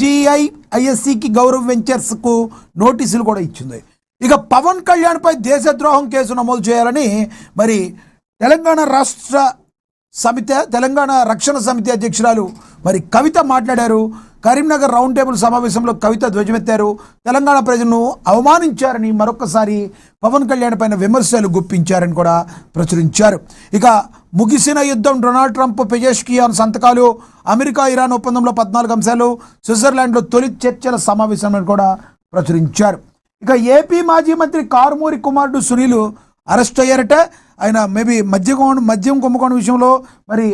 GIISCకి గౌరవ్ వెంచర్స్కు నోటీసులు కూడా ఇచ్చింది. ఇక పవన్ కళ్యాణ్పై దేశద్రోహం కేసు నమోదు చేయాలని మరి తెలంగాణ రక్షణ సమితి అధ్యక్షురాలు మరి కవిత మాట్లాడారు. కరీంనగర్ రౌండ్ టేబుల్ సమావేశంలో కవిత ధ్వజమెత్తారు. తెలంగాణ ప్రజలను అవమానించారని మరొకసారి పవన్ కళ్యాణ్ పైన విమర్శలు గుప్పించారని కూడా ప్రచురించారు. ఇక ముగిసిన యుద్ధం, డొనాల్డ్ ట్రంప్ పెజెష్కియాన్ సంతకాలు, అమెరికా ఇరాన్ ఒప్పందంలో 14 అంశాలు, స్విట్జర్లాండ్లో తొలి చర్చల సమావేశం కూడా ప్రచురించారు. ఇక ఏపీ మాజీ మంత్రి కారుమూరి కుమారుడు సునీల్ అరెస్ట్ అయ్యారట. ఆయన మేబీ మద్యం కుంభకోణం విషయంలో మరి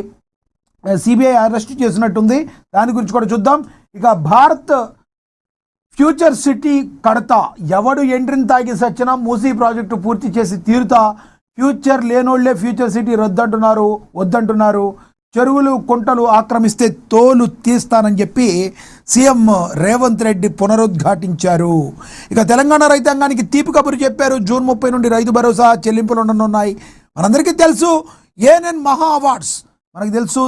సిబిఐ అరెస్ట్ చేసినట్టుంది. దాని గురించి కూడా చూద్దాం. ఇక భారత్ ఫ్యూచర్ సిటీ కడతా, ఎవడు ఎంట్రిని తాగి సచ్చినా మూసీ ప్రాజెక్టు పూర్తి చేసి తీరుతా, ఫ్యూచర్ లేనోళ్లే ఫ్యూచర్ సిటీ వద్దంటున్నారు, చెరువులు కుంటలు ఆక్రమిస్తే తోలు తీస్తానని చెప్పి సీఎం రేవంత్ రెడ్డి పునరుద్ఘాటించారు. ఇక తెలంగాణ రైతాంగానికి తీపి కబురు చెప్పారు. జూన్ 30 నుండి రైతు భరోసా చెల్లింపులు ఉండనున్నాయి. మనందరికీ తెలుసు ఏఎన్ఎన్ మహా అవార్డ్స్, మనకు తెలుసు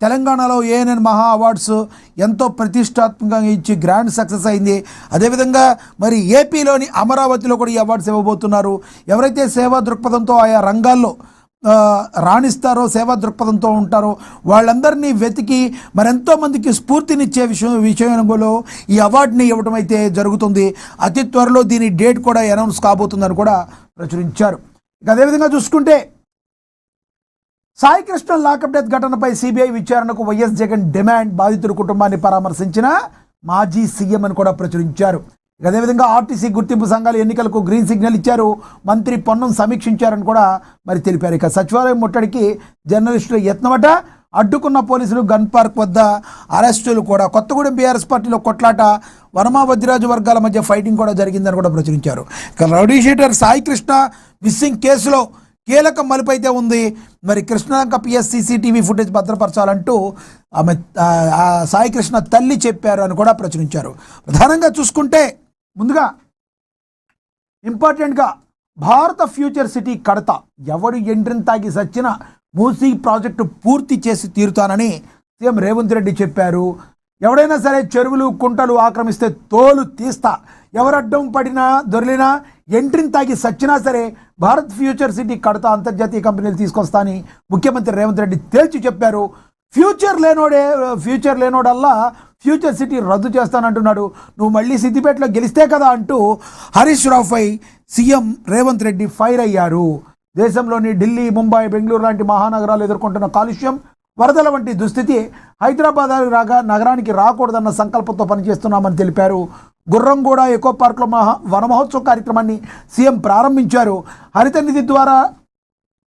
తెలంగాణలో ఏఎన్ఎన్ మహా అవార్డ్స్ ఎంతో ప్రతిష్టాత్మకంగా ఇచ్చి గ్రాండ్ సక్సెస్ అయింది. అదేవిధంగా మరి ఏపీలోని అమరావతిలో కూడా ఈ అవార్డ్స్ ఇవ్వబోతున్నారు. ఎవరైతే సేవా దృక్పథంతో ఆయా రంగాల్లో రాణిస్తారో, సేవా దృక్పథంతో ఉంటారో వాళ్ళందరినీ వెతికి మరెంతోమందికి స్ఫూర్తినిచ్చే విషయంలో ఈ అవార్డుని ఇవ్వడం అయితే జరుగుతుంది. అతి త్వరలో దీని డేట్ కూడా అనౌన్స్ కాబోతుందని కూడా ప్రచురించారు. ఇక అదేవిధంగా చూసుకుంటే సాయి కృష్ణ లాకప్ డెత్ ఘటనపై సిబిఐ విచారణకు వైఎస్ జగన్ డిమాండ్, బాధితుడి కుటుంబాన్ని పరామర్శించిన మాజీ సీఎం అని కూడా ప్రచురించారు. అదేవిధంగా ఆర్టీసీ గుర్తింపు సంఘాల ఎన్నికలకు గ్రీన్ సిగ్నల్ ఇచ్చారు. మంత్రి పొన్నం సమీక్షించారని కూడా మరి తెలిపారు. ఇక సచివాలయం ముట్టడికి జర్నలిస్టులు యత్నమట, అడ్డుకున్న పోలీసులు గన్ పార్క్ వద్ద అరెస్టులు కూడా. కొత్తగూడెం బీఆర్ఎస్ పార్టీలో కొట్లాట, వనమా వద్దిరాజు వర్గాల మధ్య ఫైటింగ్ కూడా జరిగిందని కూడా ప్రచురించారు. ఇక rowdy sheeter Sai Krishna missing కేసులో కీలక మలుపు అయితే ఉంది. మరి కృష్ణలంక పిఎస్ సీసీటీవీ ఫుటేజ్ భద్రపరచాలంటూ ఆమె సాయి కృష్ణ తల్లి చెప్పారు అని కూడా ప్రచురించారు. ప్రధానంగా చూసుకుంటే ముందుగా ఇంపార్టెంట్గా భారత ఫ్యూచర్ సిటీ కడతా, ఎవడు ఎంట్రిని తాగి సచ్చిన మూసీ ప్రాజెక్టు పూర్తి చేసి తీరుతానని సీఎం రేవంత్ రెడ్డి చెప్పారు. ఎవడైనా సరే చెరువులు కుంటలు ఆక్రమిస్తే తోలు తీస్తా, ఎవరడ్డం పడినా దొరిలినా ఎంట్రిని తాగి సచ్చినా సరే భారత్ ఫ్యూచర్ సిటీ కడతా, అంతర్జాతీయ కంపెనీలు తీసుకొస్తా అని ముఖ్యమంత్రి రేవంత్ రెడ్డి తేల్చి చెప్పారు. ఫ్యూచర్ లేనోడల్లా ఫ్యూచర్ సిటీ రద్దు చేస్తానంటున్నాడు. నువ్వు మళ్ళీ సిద్దిపేటలో గెలిస్తే కదా అంటూ హరీష్ రావుపై సీఎం రేవంత్ రెడ్డి ఫైర్ అయ్యారు. దేశంలోని ఢిల్లీ, ముంబై, బెంగళూరు లాంటి మహానగరాలు ఎదుర్కొంటున్న కాలుష్యం, వరదల వంటి దుస్థితి హైదరాబాద్ నగరానికి రాకూడదన్న సంకల్పంతో పనిచేస్తున్నామని తెలిపారు. గుర్రంగూడ ఎకో పార్క్లో వన మహోత్సవ కార్యక్రమాన్ని సీఎం ప్రారంభించారు. హరిత నిధి ద్వారా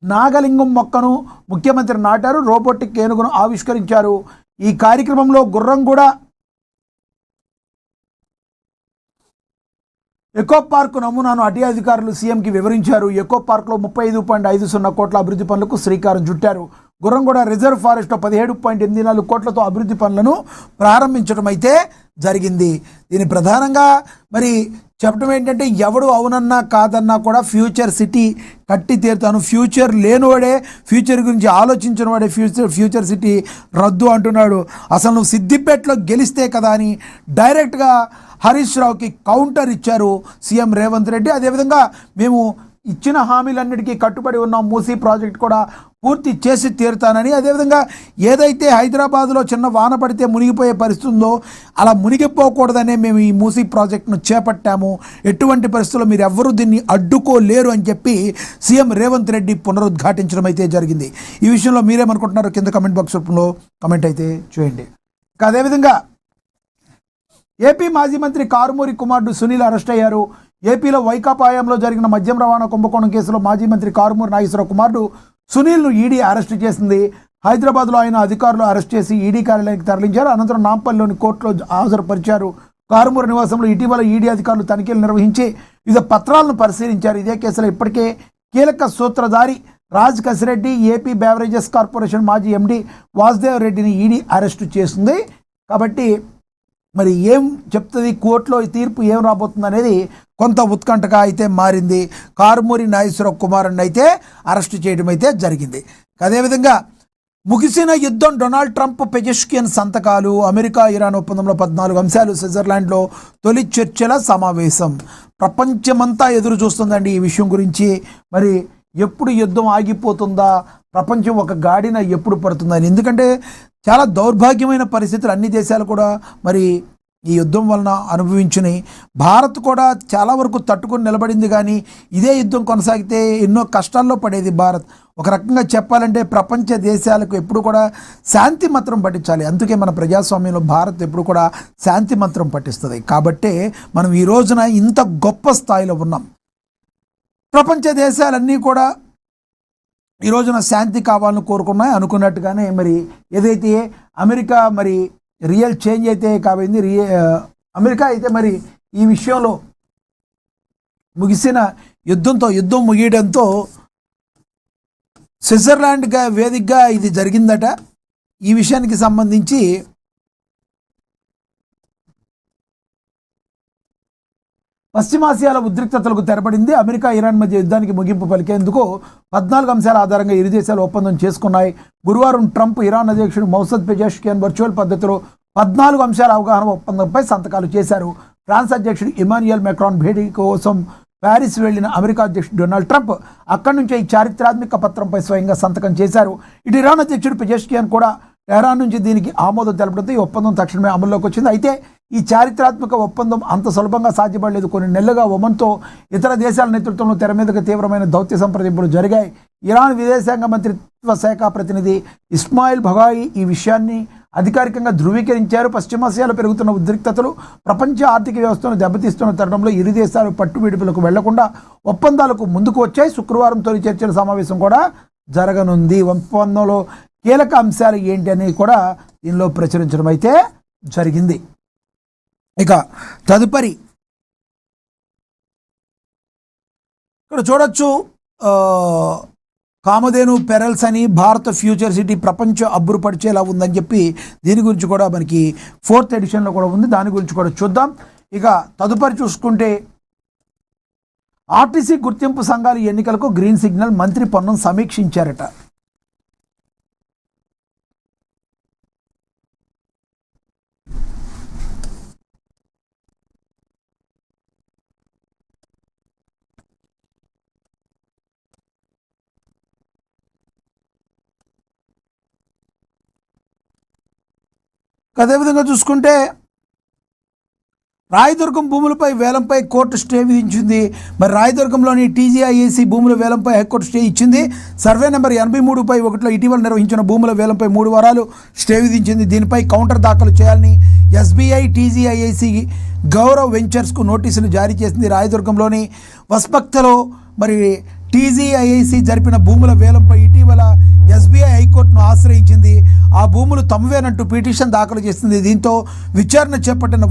నాగలింగం మొక్కను ముఖ్యమంత్రి నాటారు. రోబోటిక్ ఏనుగును ఆవిష్కరించారు. ఈ కార్యక్రమంలో గుర్రంగూడ ఎకో పార్క్ నమూనాను అటవీ అధికారులు సీఎంకి వివరించారు. ఎకో పార్క్లో 35.50 కోట్ల అభివృద్ధి పనులకు శ్రీకారం చుట్టారు. గుర్రంగూడ రిజర్వ్ ఫారెస్ట్లో 17.84 కోట్లతో అభివృద్ధి పనులను ప్రారంభించడం అయితే జరిగింది. దీని ప్రధానంగా మరి చెప్పడం ఏంటంటే ఎవడు అవునన్నా కాదన్నా కూడా ఫ్యూచర్ సిటీ కట్టి తీరుతాను, ఫ్యూచర్ లేనివాడే, ఫ్యూచర్ గురించి ఆలోచించిన వాడే ఫ్యూచర్ సిటీ రద్దు అంటున్నాడు. అసలు నువ్వు సిద్దిపేటలో గెలిస్తే కదా అని డైరెక్ట్గా హరీష్ రావుకి కౌంటర్ ఇచ్చారు సీఎం రేవంత్ రెడ్డి. అదేవిధంగా మేము ఇచ్చిన హామీలన్నిటికీ కట్టుబడి ఉన్నాం, మూసీ ప్రాజెక్ట్ కూడా పూర్తి చేసి తీరుతానని. అదేవిధంగా ఏదైతే హైదరాబాద్లో చిన్న వాన పడితే మునిగిపోయే పరిస్థితి ఉందో అలా మునిగిపోకూడదనే మేము ఈ మూసీ ప్రాజెక్టును చేపట్టాము, ఎటువంటి పరిస్థితుల్లో మీరు ఎవ్వరూ దీన్ని అడ్డుకోలేరు అని చెప్పి సీఎం రేవంత్ రెడ్డి పునరుద్ఘాటించడం అయితే జరిగింది. ఈ విషయంలో మీరేమనుకుంటున్నారో కింద కమెంట్ బాక్స్ రూపంలో కమెంట్ అయితే చేయండి. ఇంకా అదేవిధంగా ఏపీ మాజీ మంత్రి కారుమూరి కుమారుడు సునీల్ అరెస్ట్ అయ్యారు. ఏపీలో వైకాపా హయాంలో జరిగిన మద్యం రవాణా కుంభకోణం కేసులో మాజీ మంత్రి కారుమూరి నాగేశ్వరరావు కుమారుడు సునీల్ను ఈడీ అరెస్ట్ చేసింది. హైదరాబాద్లో ఆయన అధికారులు అరెస్ట్ చేసి ఈడీ కార్యాలయానికి తరలించారు. అనంతరం నాంపల్లిలోని కోర్టులో హాజరుపరిచారు. కారుమూరి నివాసంలో ఇటీవల ఈడీ అధికారులు తనిఖీలు నిర్వహించి వివిధ పత్రాలను పరిశీలించారు. ఇదే కేసులో ఇప్పటికే కీలక సూత్రధారి Raj Kasireddy, AP beverages corporation మాజీ ఎండీ వాసుదేవ్ రెడ్డిని ఈడీ అరెస్టు చేసింది. కాబట్టి మరి ఏం చెప్తుంది కోర్టులో ఈ తీర్పు ఏం రాబోతుంది అనేది కొంత ఉత్కంఠగా అయితే మారింది. కారుమూరి నాగేశ్వరరావు కుమారుని అయితే అరెస్టు చేయడం అయితే జరిగింది. అదేవిధంగా ముగిసిన యుద్ధం, డొనాల్డ్ ట్రంప్ పెజెష్కియన్ సంతకాలు, అమెరికా ఇరాన్ ఒప్పందంలో 14 అంశాలు, స్విట్జర్లాండ్లో తొలి చర్చల సమావేశం. ప్రపంచమంతా ఎదురు చూస్తుందండి ఈ విషయం గురించి. మరి ఎప్పుడు యుద్ధం ఆగిపోతుందా, ప్రపంచం ఒక గాడిన ఎప్పుడు పడుతుందని. ఎందుకంటే చాలా దౌర్భాగ్యమైన పరిస్థితులు అన్ని దేశాలు కూడా మరి ఈ యుద్ధం వలన అనుభవించినాయి. భారత్ కూడా చాలా వరకు తట్టుకొని నిలబడింది, కానీ ఇదే యుద్ధం కొనసాగితే ఎన్నో కష్టాల్లో పడేది భారత్. ఒక రకంగా చెప్పాలంటే ప్రపంచ దేశాలకు ఎప్పుడు కూడా శాంతి మంత్రం పట్టించాలి. అందుకే మన ప్రజాస్వామ్యంలో భారత్ ఎప్పుడు కూడా శాంతి మంత్రం పట్టిస్తుంది. కాబట్టే మనం ఈ రోజున ఇంత గొప్ప స్థాయిలో ఉన్నాం. ప్రపంచ దేశాలన్నీ కూడా ఈ రోజున శాంతి కావాలని కోరుకున్నాయి. అనుకున్నట్టుగానే మరి ఏదైతే అమెరికా మరి రియల్ చేంజ్ అయితే కాబోయింది. అమెరికా అయితే మరి ఈ విషయంలో ముగిసిన యుద్ధం ముగియడంతో స్విట్జర్లాండ్ వేదికగా ఇది జరిగిందట. ఈ విషయానికి సంబంధించి పశ్చిమాసియాల ఉద్రిక్తతలకు తెరపడింది. అమెరికా ఇరాన్ మధ్య యుద్ధానికి ముగింపు పలికేందుకు 14 అంశాల ఆధారంగా ఇరు దేశాలు ఒప్పందం చేసుకున్నాయి. గురువారం ట్రంప్ ఇరాన్ అధ్యక్షుడు మౌసద్ పెజెష్కియాన్ వర్చువల్ పద్ధతిలో 14 అంశాల అవగాహన ఒప్పందంపై సంతకాలు చేశారు. ఫ్రాన్స్ అధ్యక్షుడు ఇమాన్యుయల్ మెక్రాన్ భేటీ కోసం ప్యారిస్ వెళ్లిన అమెరికా అధ్యక్షుడు డొనాల్డ్ ట్రంప్ అక్కడి నుంచే ఈ చారిత్రాత్మక పత్రంపై స్వయంగా సంతకం చేశారు. ఇటు ఇరాన్ అధ్యక్షుడు పెజెష్కియాన్ కూడా టెహరాన్ నుంచి దీనికి ఆమోదం తెలపడంతో ఈ ఒప్పందం తక్షణమే అమల్లోకి వచ్చింది. అయితే ఈ చారిత్రాత్మక ఒప్పందం అంత సులభంగా సాధ్యపడలేదు. కొన్ని నెలలుగా ఒమన్తో ఇతర దేశాల నేతృత్వంలో తెర మీదకు తీవ్రమైన దౌత్య సంప్రదింపులు జరిగాయి. ఇరాన్ విదేశాంగ మంత్రిత్వ శాఖ ప్రతినిధి ఇస్మాయిల్ బఘాయి ఈ విషయాన్ని అధికారికంగా ధృవీకరించారు. పశ్చిమాసియాలో పెరుగుతున్న ఉద్రిక్తతలు ప్రపంచ ఆర్థిక వ్యవస్థను దెబ్బతీస్తున్న తరుణంలో ఇరు దేశాలు పట్టువిడుపులకు వెళ్లకుండా ఒప్పందాలకు ముందుకు వచ్చాయి. శుక్రవారం తొలి చర్చల సమావేశం కూడా జరగనుంది. ఒప్పందంలో కీలక అంశాలు ఏంటి అని కూడా దీనిలో ప్రచురించడం అయితే జరిగింది. ఇక తదుపరి ఇక్కడ చూడొచ్చు, కామధేను పెరల్స్ అని భారత ఫ్యూచర్ సిటీ ప్రపంచం అబ్బురుపరిచేలా ఉందని చెప్పి దీని గురించి కూడా మనకి 4th ఎడిషన్లో కూడా ఉంది. దాని గురించి కూడా చూద్దాం. ఇక తదుపరి చూసుకుంటే ఆర్టీసీ గుర్తింపు సంఘాల ఎన్నికలకు గ్రీన్ సిగ్నల్, మంత్రి పొన్నం సమీక్షించారట. అదేవిధంగా చూసుకుంటే రాయదుర్గం భూములపై వేలంపై కోర్టు స్టే విధించింది. మరి రాయదుర్గంలోని టీజీఐఏసీ భూముల వేలంపై హైకోర్టు స్టే ఇచ్చింది. సర్వే నెంబర్ 83/1లో ఇటీవల నిర్వహించిన భూముల వేలంపై 3 వారాలు స్టే విధించింది. దీనిపై కౌంటర్ దాఖలు చేయాలని ఎస్బీఐ టీజీఐఏసీ గౌరవ్ వెంచర్స్కు నోటీసులు జారీ చేసింది. రాయదుర్గంలోని వస్పక్తలో మరి టీజీఐఏసీ జరిపిన భూముల వేలంపై ఇటీవల ఎస్బీఐ హైకోర్టును ఆశ్రయించింది. ఆ భూములు తమవేనంటూ పిటిషన్ దాఖలు చేసింది. దీంతో విచారణ చేపట్టిన